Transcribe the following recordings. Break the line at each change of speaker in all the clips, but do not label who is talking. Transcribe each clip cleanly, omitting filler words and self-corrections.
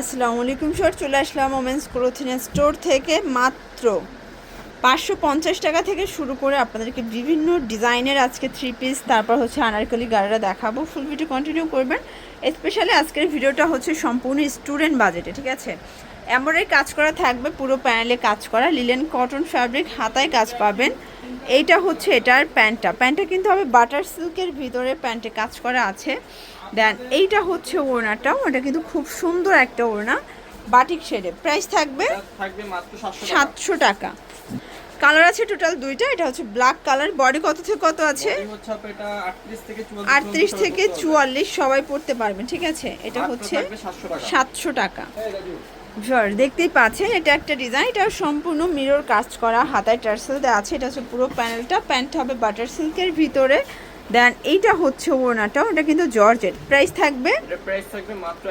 আসসালামু আলাইকুম স্যার, চলে আসলাম ওমেন্স ক্লোথিং স্টোর থেকে। মাত্র 550 টাকা থেকে শুরু করে আপনাদেরকে বিভিন্ন ডিজাইনের আজকে থ্রি পিস, তারপর হচ্ছে আনারকলি গাড়িরা দেখাবো। ফুল ভিডিও কন্টিনিউ করবেন। স্পেশালি আজকের ভিডিওটা হচ্ছে সম্পূর্ণ স্টুডেন্ট বাজেটে, ঠিক আছে। এমব্রয়ডারি কাজ করা থাকবে, পুরো প্যানেলে কাজ করা, লিলেন কটন ফ্যাব্রিক, হাতায় কাজ পাবেন। এইটা হচ্ছে এটার প্যান্টটা কিন্তু হবে বাটার সিল্কের ভিতরে, প্যান্টে কাজ করা আছে। দেন এইটা হচ্ছে ওড়নাটা, ওটা কিন্তু খুব সুন্দর একটা ওড়না, বাটিক শেডে। প্রাইস থাকবে
মাত্র
700 টাকা। কালার আছে টোটাল দুইটা। এটা হচ্ছে ব্ল্যাক কালার। বডি কত থেকে কত আছে?
বডি হচ্ছে এটা
38 থেকে 44 সবাই পড়তে পারবেন, ঠিক আছে। এটা হচ্ছে 700 টাকা। দেখতেই পাচ্ছেন এটা একটা ডিজাইন, এটা সম্পূর্ণ মিরর কাজ করা, হাতায় টার্সেল দেওয়া আছে। এটা হচ্ছে পুরো প্যানেলটা, প্যান্ট হবে বাটার সিল্কের ভিতরে। দেন এইটা হচ্ছে ওড়নাটা, ওটা কিন্তু জর্জেট। প্রাইস থাকবে
মাত্র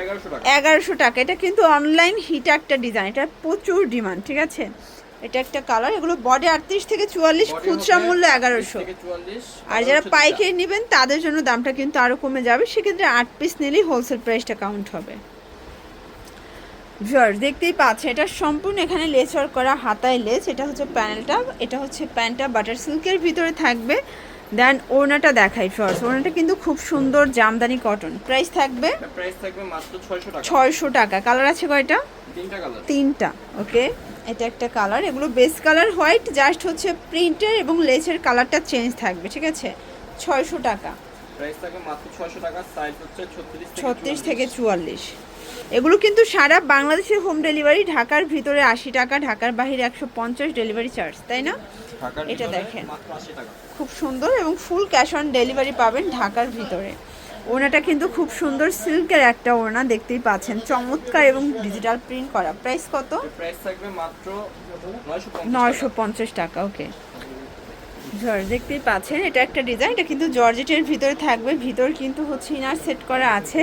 1100 টাকা। এটা কিন্তু অনলাইন হিট একটা ডিজাইন, এটা প্রচুর ডিমান্ড, ঠিক আছে। এটা একটা কালার। এগুলো বডি 38 থেকে 44, খুচরা মূল্য 1100। আর যারা পাইকারি নেবেন তাদের জন্য দামটা কিন্তু আরও কমে যাবে, সেক্ষেত্রে 8 পিস নিলেই হোলসেল প্রাইসটা কাউন্ট হবে। দেখতেই পাচ্ছে এটা সম্পূর্ণ এখানে লেস ওয়ার্ক করা, হাতায় লেস। এটা হচ্ছে প্যানেলটা, এটা হচ্ছে প্যান্টটা বাটার সিল্কের ভিতরে থাকবে। দেন ওড়নাটা দেখাই ফার্স্ট। ওড়নাটা কিন্তু খুব সুন্দর জামদানি কটন। প্রাইস থাকবে
মাত্র 600 টাকা।
600 টাকা। কালার আছে কয়টা? তিনটা। ওকে, এটা একটা কালার। এগুলো বেস কালার হোয়াইট, জাস্ট হচ্ছে প্রিন্টের এবং লেসের কালারটা চেঞ্জ থাকবে, ঠিক আছে। 600 টাকা।
প্রাইস থাকবে মাত্র 600 টাকা। সাইজ হচ্ছে
36 থেকে 44। এগুলো কিন্তু সারা বাংলাদেশে হোম ডেলিভারি। ঢাকার ভিতরে 80 টাকা, ঢাকার বাইরে 150 ডেলিভারি চার্জ, তাই না? এটা দেখেন খুব সুন্দর এবং ফুল ক্যাশ অন ডেলিভারি পাবেন ঢাকার ভিতরে। ওড়নাটা কিন্তু খুব সুন্দর সিল্কের একটা ওড়না, দেখতেই পাচ্ছেন, চমৎকার এবং ডিজিটাল প্রিন্ট করা। প্রাইস কত?
প্রাইস থাকবে মাত্র
950 টাকা। ওকে, দেখতেই পাচ্ছেন এটা একটা ডিজাইন। এটা কিন্তু জর্জেটের ভিতরে থাকবে, ভিতর কিন্তু হচ্ছে ইনার সেট করা আছে।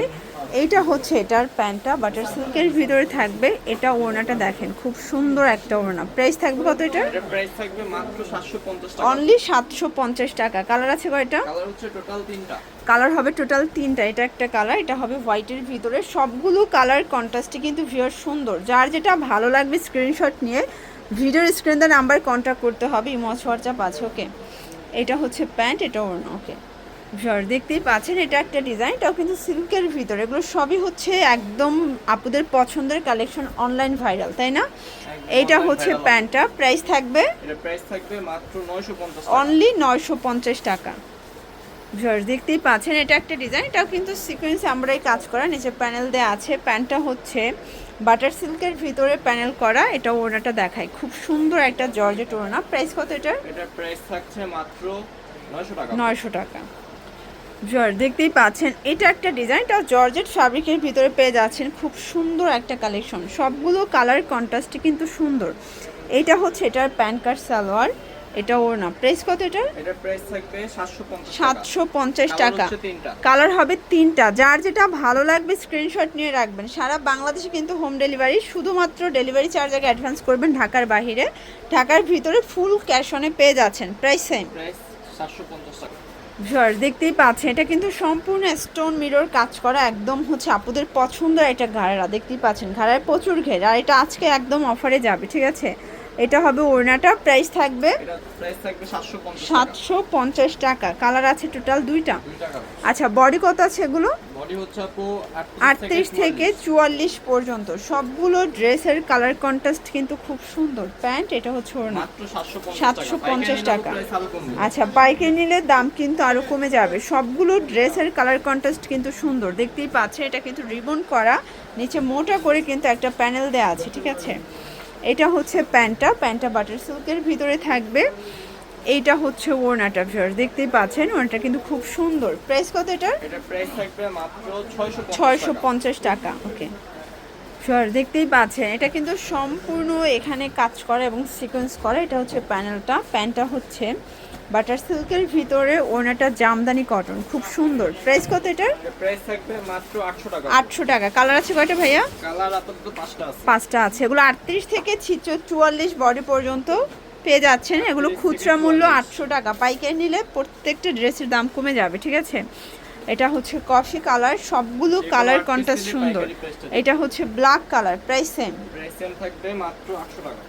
এইটা হচ্ছে এটার প্যান্টটা বাটার সিল্কের ভিতরে থাকবে। এটা ওড়নাটা দেখেন খুব সুন্দর একটা ওড়না। প্রাইস থাকবে কত? এটা
প্রাইস থাকবে মাত্র 750 টাকা।
অনলি 750 টাকা। কালার আছে কয়টা?
কালার হচ্ছে টোটাল 3টা।
কালার হবে টোটাল 3টা। এটা একটা কালার, এটা হবে হোয়াইটের ভিতরে। সবগুলো কালার কন্ট্রাস্টে কিন্তু ভিউয়ার সুন্দর। যার যেটা ভালো লাগবে স্ক্রিনশট নিয়ে ভিডিওর স্ক্রিন দ্য নাম্বার কন্ট্যাক্ট করতে হবে, ইমো হোয়াটসঅ্যাপ আছে। ওকে, এটা হচ্ছে প্যান্ট, এটা ওড়না। ওকে দেখতেই পাচ্ছেন এটা একটা ডিজাইন, এটাও কিন্তু সিল্কের ভিতরে। এগুলো সবই হচ্ছে একদম আপুদের পছন্দের কালেকশন, অনলাইন ভাইরাল, তাই না? এইটা হচ্ছে প্যান্টটা। প্রাইস থাকবে
মাত্র 950 টাকা।
অনলি 950 টাকা। দেখতেই পাচ্ছেন এটা একটা ডিজাইন, এটাও কিন্তু সিকোয়েন্স আমরাই কাজ করা, নিচে প্যানেল দেওয়া আছে। প্যান্টটা হচ্ছে বাটার সিল্কের ভিতরে প্যানেল করা। এটা ওড়নাটা দেখায় খুব সুন্দর একটা জর্জেট ওড়না। প্রাইস কত এটার?
এটার প্রাইস থাকছে মাত্র 900 টাকা।
900 টাকা। দেখতেই পাচ্ছেন এটা একটা ডিজাইন, এটা জর্জেট ফ্যাব্রিকের ভিতরে পেয়ে যাচ্ছেন। খুব সুন্দর একটা কালেকশন, সবগুলো কালার কন্ট্রাস্টে কিন্তু সুন্দর। এইটা হচ্ছে এটার প্যান্ট কাট সালোয়ার, এটা ওড়না। প্রাইস কত এটার?
এটার প্রাইস থাকবে 750 টাকা।
750 টাকা। কালার হবে 3টা। যার যেটা ভালো লাগবে স্ক্রিনশট নিয়ে রাখবেন। সারা বাংলাদেশে কিন্তু হোম ডেলিভারি, শুধুমাত্র ডেলিভারি চার্জ আগে অ্যাডভান্স করবেন ঢাকার বাইরে। ঢাকার ভিতরে ফুল ক্যাশ অনে পেয়ে যাচ্ছেন। প্রাইস সেম,
প্রাইস 750 টাকা।
দেখতেই পাচ্ছেন এটা কিন্তু সম্পূর্ণ স্টোন মিরর কাজ করা, একদম হচ্ছে আপুদের পছন্দের একটা ঘাড়া। দেখতেই পাচ্ছেন ঘাড়ায় প্রচুর ঘের, আর এটা আজকে একদম অফারে যাবে, ঠিক আছে। এটা হবে ওড়নাটা। প্রাইস থাকবে 750 টাকা। কালার আছে টোটাল দুইটা। আচ্ছা, বডি কত আছে এগুলো?
বডি হচ্ছে আপু
38 থেকে 44 পর্যন্ত। সবগুলো ড্রেসের কালার কন্ট্রাস্ট কিন্তু খুব সুন্দর। প্যান্ট, এটা হচ্ছে ওড়না।
মাত্র
750 টাকা। আচ্ছা, পাইকারি নিলে দাম কিন্তু আরও কমে যাবে। সবগুলো ড্রেসের কালার কন্ট্রাস্ট কিন্তু সুন্দর, দেখতেই পাচ্ছে। এটা কিন্তু রিবন করা, নিচে মোটা করে কিন্তু একটা প্যানেল দেওয়া আছে, ঠিক আছে। এটা হচ্ছে প্যান্টটা বাটার সিল্কের ভিতরে থাকবে। এইটা হচ্ছে ওড়নাটা। দেখতেই পাচ্ছেন ওড়নাটা কিন্তু খুব সুন্দর। প্রাইস কত এটার?
এটার প্রাইস থাকবে মাত্র
650 টাকা। ওকে, দেখতেই পাচ্ছেন এটা কিন্তু সম্পূর্ণ এখানে কাজ করা এবং সিকোয়েন্স করা। এটা হচ্ছে প্যান্টটা হচ্ছে বাটার সিল্কের ভিতরে, ওড়নাটা জামদানি কটন, খুব সুন্দর। প্রাইস কত এটার?
প্রাইস থাকবে মাত্র 800 টাকা।
800 টাকা। কালার আছে কয়টা ভাইয়া?
কালার আপাতত 5টা আছে।
5টা আছে। এগুলো 38 থেকে 44 বডি পর্যন্ত পেয়ে যাচ্ছেন। এগুলো খুচরা মূল্য 800 টাকা, পাইকারি নিলে প্রত্যেকটা ড্রেসের দাম কমে যাবে, ঠিক আছে। এটা হচ্ছে কফি কালার, সবগুলো
যে কোনো
কালার
8
কন্ট্রাস্ট
piece
সুন্দর।
পাইকারি price টা
এটা হচ্ছে black colour, price same.
Price same থাকবে মাত্র 800 টাকা।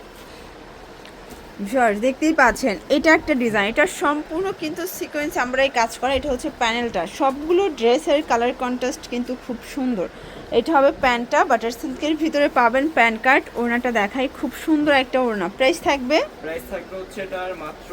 ভিউয়ার্স দেখতেই পাচ্ছেন, এটা একটা ডিজাইন, এটা সম্পূর্ণ কিন্তু সিকোয়েন্স আমরাই কাজ করা। এটা হচ্ছে প্যানেলটা, সবগুলো ড্রেসের কালার কন্ট্রাস্ট কিন্তু খুব সুন্দর। এটা হবে প্যান্টটা, বাটার সিল্কের ভিতরে পাবেন প্যান্ট কাট। ওড়নাটা দেখাই, খুব সুন্দর একটা ওড়না। প্রাইস থাকবে
প্রাইস থাকবে হচ্ছে এটার মাত্র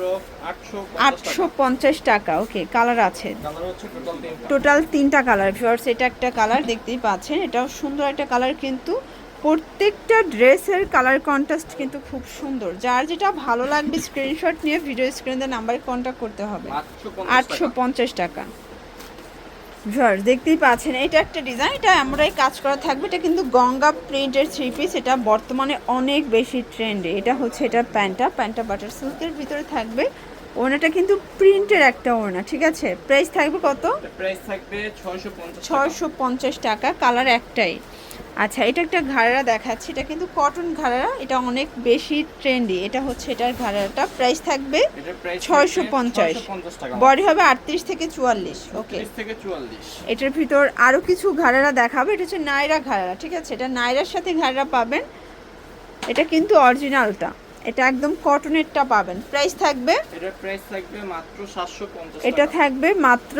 850 টাকা। ওকে, কালার আছে
কালার হচ্ছে টোটাল 3টা।
টোটাল 3টা কালার। ভিউয়ার্স এটা একটা কালার দেখতেই পাচ্ছেন, এটাও সুন্দর একটা কালার, কিন্তু প্রত্যেকটা ড্রেসের কালার কন্ট্রাস্ট কিন্তু খুব সুন্দর। যার যেটা ভালো লাগবে স্ক্রিনশট নিয়ে ভিডিও স্ক্রিনে নাম্বারে কন্ট্যাক্ট করতে হবে।
মাত্র 50 টাকা।
850 টাকা। ভিউয়ার্স দেখতেই পাচ্ছেন, এটা একটা ডিজাইন, এটা আমরাই কাজ করা থাকবে। এটা কিন্তু গঙ্গা প্রিন্টের 3 পিস, এটা বর্তমানে অনেক বেশি ট্রেন্ডে। এটা হচ্ছে এটার প্যান্টটা বাটার সিল্কের ভিতরে থাকবে। ওড়নাটা কিন্তু প্রিন্টের একটা ওড়না, ঠিক আছে। প্রাইস থাকবে কত?
প্রাইস থাকবে 650 টাকা।
650 টাকা, কালার একটাই। আচ্ছা, এটা একটা ঘাড়া দেখাচ্ছি, এটা কিন্তু কটন ঘাড়া, এটা অনেক বেশি ট্রেন্ডি। এটা হচ্ছে এটার ঘাড়াটা, প্রাইস থাকবে
এটার প্রাইস
650
টাকা।
বডি হবে 38 থেকে 44। ওকে,
30 থেকে 44।
এটার ভিতর আরও কিছু ঘাড়া দেখাবো। এটা হচ্ছে নাইরা ঘাড়া, ঠিক আছে। এটা নাইরার সাথে ঘাড়া পাবেন, এটা কিন্তু অরিজিনালটা, এটা একদম কটনেরটা পাবেন। প্রাইস থাকবে,
এটার প্রাইস থাকবে মাত্র 750
এটা
টাকা।
থাকবে মাত্র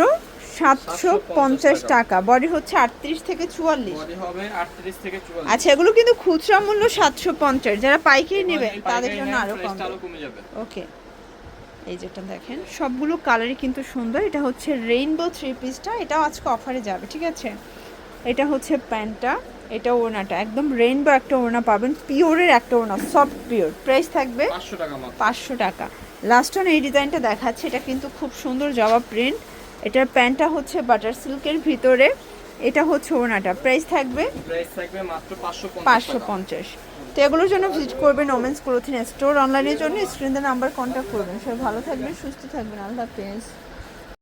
750 টাকা। বডি হচ্ছে 38 থেকে 44।
বডি হবে 38 থেকে 44।
আচ্ছা, এগুলো কিন্তু খুচরা মূল্য 750, যারা পাইকারি নেবেন তাদের জন্য আরো
প্রাইসটা
কম।
আরো কমে যাবে।
ওকে, এই যেটা দেখেন, সবগুলো কালারই কিন্তু সুন্দর। এটা হচ্ছে রেইনবো 3 পিসটা, এটাও আজকে অফারে যাবে, ঠিক আছে। এটা হচ্ছে প্যান্টটা, এটা ওড়নাটা, একদম রেইনবো একটা ওড়না পাবেন, পিওরের একটা ওড়না, সফট পিওর। প্রাইস থাকবে
500 টাকা মাত্র।
500 টাকা। লাস্ট অন এই ডিজাইনটা দেখাচ্ছে, এটা কিন্তু খুব সুন্দর জবা প্রিন্ট। এটার প্যান্টটা হচ্ছে বাটার সিল্কের ভিতরে, এটা হচ্ছে ওড়নাটা। প্রাইস থাকবে
প্রাইস থাকবে মাত্র 550 টাকা।
550। তো এগুলোর জন্য ভিজিট করবেন ওমেন্স ক্লোথিং স্টোর। অনলাইনের জন্য স্ক্রিনে নাম্বার কন্ট্যাক্ট করবেন। সবাই ভালো থাকবেন, সুস্থ থাকবেন, আল্লাহ হাফেজ।